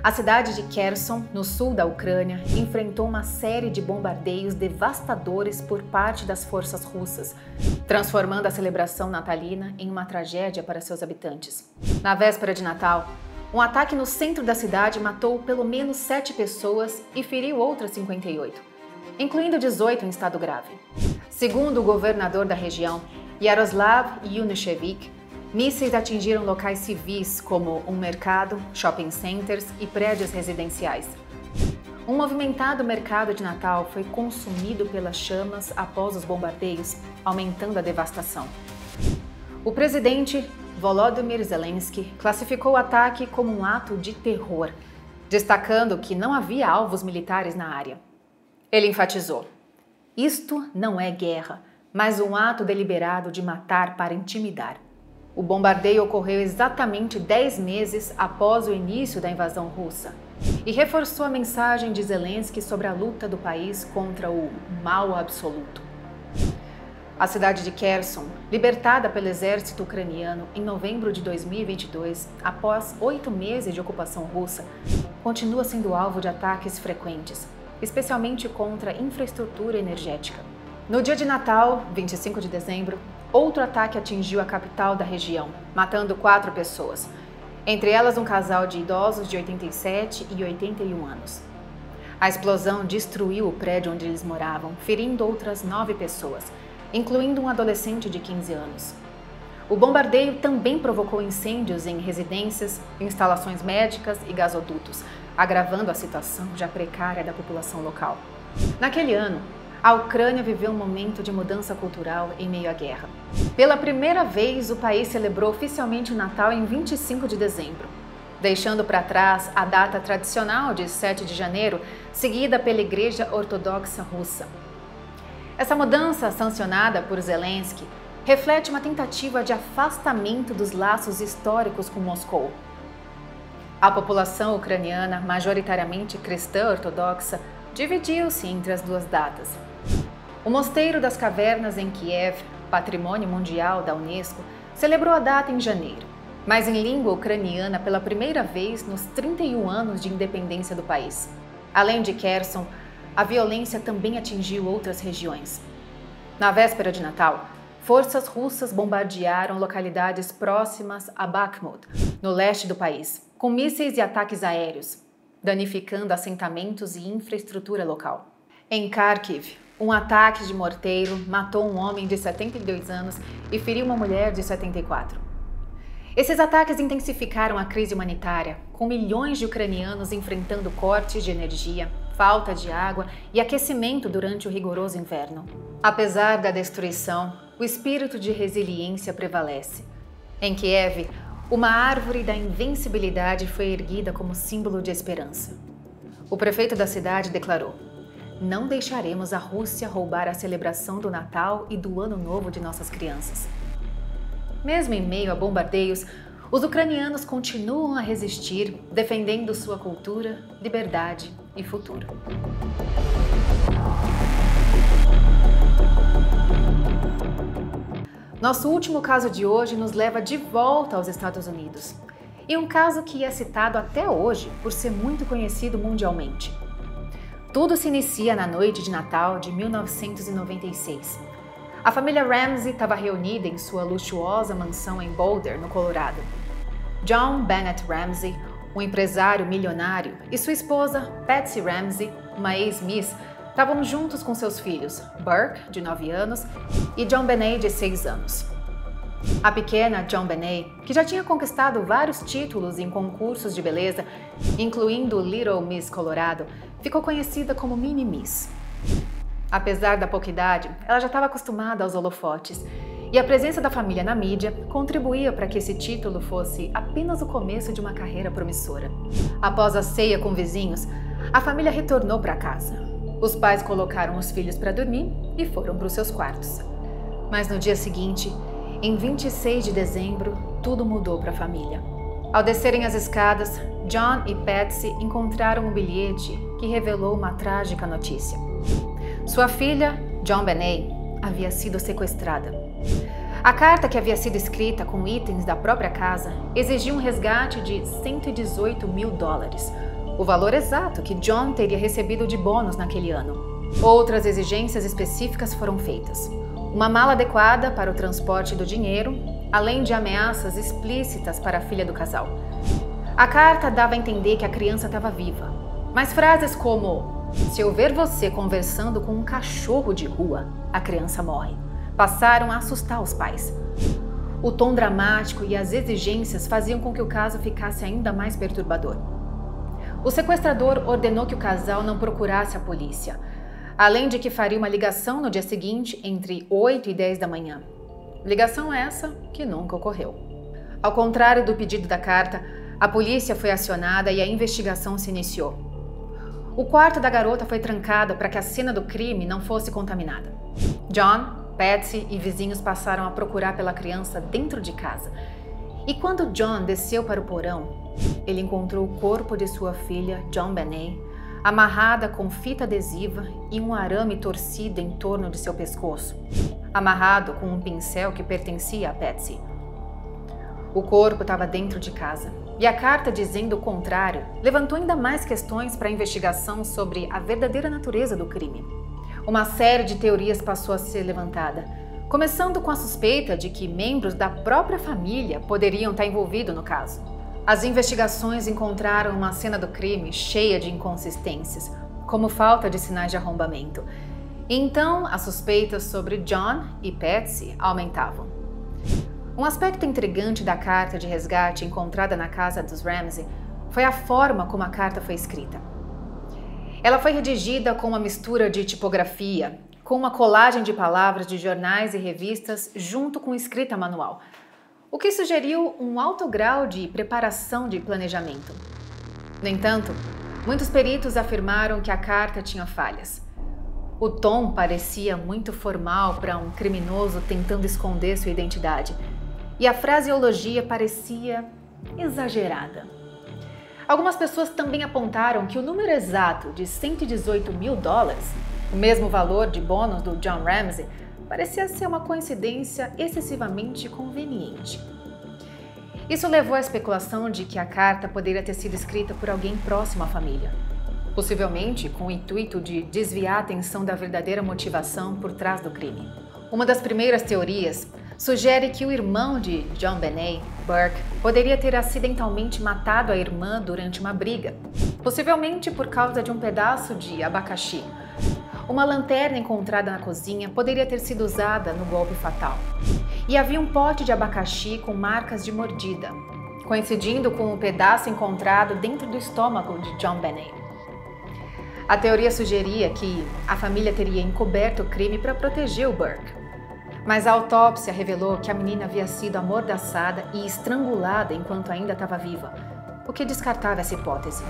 A cidade de Kherson, no sul da Ucrânia, enfrentou uma série de bombardeios devastadores por parte das forças russas, transformando a celebração natalina em uma tragédia para seus habitantes. Na véspera de Natal, um ataque no centro da cidade matou pelo menos 7 pessoas e feriu outras 58, incluindo 18 em estado grave. Segundo o governador da região, Yaroslav Yunishevich, mísseis atingiram locais civis como um mercado, shopping centers e prédios residenciais. Um movimentado mercado de Natal foi consumido pelas chamas após os bombardeios, aumentando a devastação. O presidente Volodymyr Zelensky classificou o ataque como um ato de terror, destacando que não havia alvos militares na área. Ele enfatizou: "Isto não é guerra, mas um ato deliberado de matar para intimidar." O bombardeio ocorreu exatamente 10 meses após o início da invasão russa e reforçou a mensagem de Zelensky sobre a luta do país contra o mal absoluto. A cidade de Kherson, libertada pelo exército ucraniano em novembro de 2022, após 8 meses de ocupação russa, continua sendo alvo de ataques frequentes, especialmente contra a infraestrutura energética. No dia de Natal, 25 de dezembro, outro ataque atingiu a capital da região, matando 4 pessoas, entre elas um casal de idosos de 87 e 81 anos. A explosão destruiu o prédio onde eles moravam, ferindo outras 9 pessoas, incluindo um adolescente de 15 anos. O bombardeio também provocou incêndios em residências, instalações médicas e gasodutos, agravando a situação já precária da população local. Naquele ano, a Ucrânia viveu um momento de mudança cultural em meio à guerra. Pela primeira vez, o país celebrou oficialmente o Natal em 25 de dezembro, deixando para trás a data tradicional de 7 de janeiro, seguida pela Igreja Ortodoxa Russa. Essa mudança, sancionada por Zelensky, reflete uma tentativa de afastamento dos laços históricos com Moscou. A população ucraniana, majoritariamente cristã ortodoxa, dividiu-se entre as duas datas. O Mosteiro das Cavernas em Kiev, Patrimônio Mundial da Unesco, celebrou a data em janeiro, mas em língua ucraniana pela primeira vez nos 31 anos de independência do país. Além de Kherson, a violência também atingiu outras regiões. Na véspera de Natal, forças russas bombardearam localidades próximas a Bakhmut, no leste do país, com mísseis e ataques aéreos, danificando assentamentos e infraestrutura local. Em Kharkiv, um ataque de morteiro matou um homem de 72 anos e feriu uma mulher de 74. Esses ataques intensificaram a crise humanitária, com milhões de ucranianos enfrentando cortes de energia, falta de água e aquecimento durante o rigoroso inverno. Apesar da destruição, o espírito de resiliência prevalece. Em Kiev, uma árvore da invencibilidade foi erguida como símbolo de esperança. O prefeito da cidade declarou: "Não deixaremos a Rússia roubar a celebração do Natal e do Ano Novo de nossas crianças." Mesmo em meio a bombardeios, os ucranianos continuam a resistir, defendendo sua cultura, liberdade e futuro. Nosso último caso de hoje nos leva de volta aos Estados Unidos. E um caso que é citado até hoje por ser muito conhecido mundialmente. Tudo se inicia na noite de Natal de 1996. A família Ramsey estava reunida em sua luxuosa mansão em Boulder, no Colorado. John Bennett Ramsey, um empresário milionário, e sua esposa, Patsy Ramsey, uma ex-miss, estavam juntos com seus filhos, Burke, de 9 anos, e John Benet, de 6 anos. A pequena John Benet, que já tinha conquistado vários títulos em concursos de beleza, incluindo Little Miss Colorado, ficou conhecida como Mini Miss. Apesar da pouca idade, ela já estava acostumada aos holofotes, e a presença da família na mídia contribuía para que esse título fosse apenas o começo de uma carreira promissora. Após a ceia com vizinhos, a família retornou para casa. Os pais colocaram os filhos para dormir e foram para os seus quartos. Mas no dia seguinte, em 26 de dezembro, tudo mudou para a família. Ao descerem as escadas, John e Patsy encontraram um bilhete que revelou uma trágica notícia. Sua filha, John Benet, havia sido sequestrada. A carta, que havia sido escrita com itens da própria casa, exigia um resgate de $118 mil, o valor exato que John teria recebido de bônus naquele ano. Outras exigências específicas foram feitas. Uma mala adequada para o transporte do dinheiro, além de ameaças explícitas para a filha do casal. A carta dava a entender que a criança estava viva, mas frases como: "Se eu ver você conversando com um cachorro de rua, a criança morre", passaram a assustar os pais. O tom dramático e as exigências faziam com que o caso ficasse ainda mais perturbador. O sequestrador ordenou que o casal não procurasse a polícia, além de que faria uma ligação no dia seguinte entre 8 e 10 da manhã. Ligação essa que nunca ocorreu. Ao contrário do pedido da carta, a polícia foi acionada e a investigação se iniciou. O quarto da garota foi trancado para que a cena do crime não fosse contaminada. John, Patsy e vizinhos passaram a procurar pela criança dentro de casa. E quando John desceu para o porão, ele encontrou o corpo de sua filha, JonBenét, amarrada com fita adesiva e um arame torcido em torno de seu pescoço, amarrado com um pincel que pertencia a Patsy. O corpo estava dentro de casa, e a carta dizendo o contrário levantou ainda mais questões para a investigação sobre a verdadeira natureza do crime. Uma série de teorias passou a ser levantada, começando com a suspeita de que membros da própria família poderiam estar envolvidos no caso. As investigações encontraram uma cena do crime cheia de inconsistências, como falta de sinais de arrombamento. Então, as suspeitas sobre John e Patsy aumentavam. Um aspecto intrigante da carta de resgate encontrada na casa dos Ramsey foi a forma como a carta foi escrita. Ela foi redigida com uma mistura de tipografia, com uma colagem de palavras de jornais e revistas junto com escrita manual, o que sugeriu um alto grau de preparação de planejamento. No entanto, muitos peritos afirmaram que a carta tinha falhas. O tom parecia muito formal para um criminoso tentando esconder sua identidade, e a fraseologia parecia exagerada. Algumas pessoas também apontaram que o número exato de $118 mil, o mesmo valor de bônus do John Ramsey, parecia ser uma coincidência excessivamente conveniente. Isso levou à especulação de que a carta poderia ter sido escrita por alguém próximo à família, possivelmente com o intuito de desviar a atenção da verdadeira motivação por trás do crime. Uma das primeiras teorias sugere que o irmão de JonBenét, Burke, poderia ter acidentalmente matado a irmã durante uma briga, possivelmente por causa de um pedaço de abacaxi. Uma lanterna encontrada na cozinha poderia ter sido usada no golpe fatal. E havia um pote de abacaxi com marcas de mordida, coincidindo com o pedaço encontrado dentro do estômago de JonBenét. A teoria sugeria que a família teria encoberto o crime para proteger o Burke. Mas a autópsia revelou que a menina havia sido amordaçada e estrangulada enquanto ainda estava viva, o que descartava essa hipótese.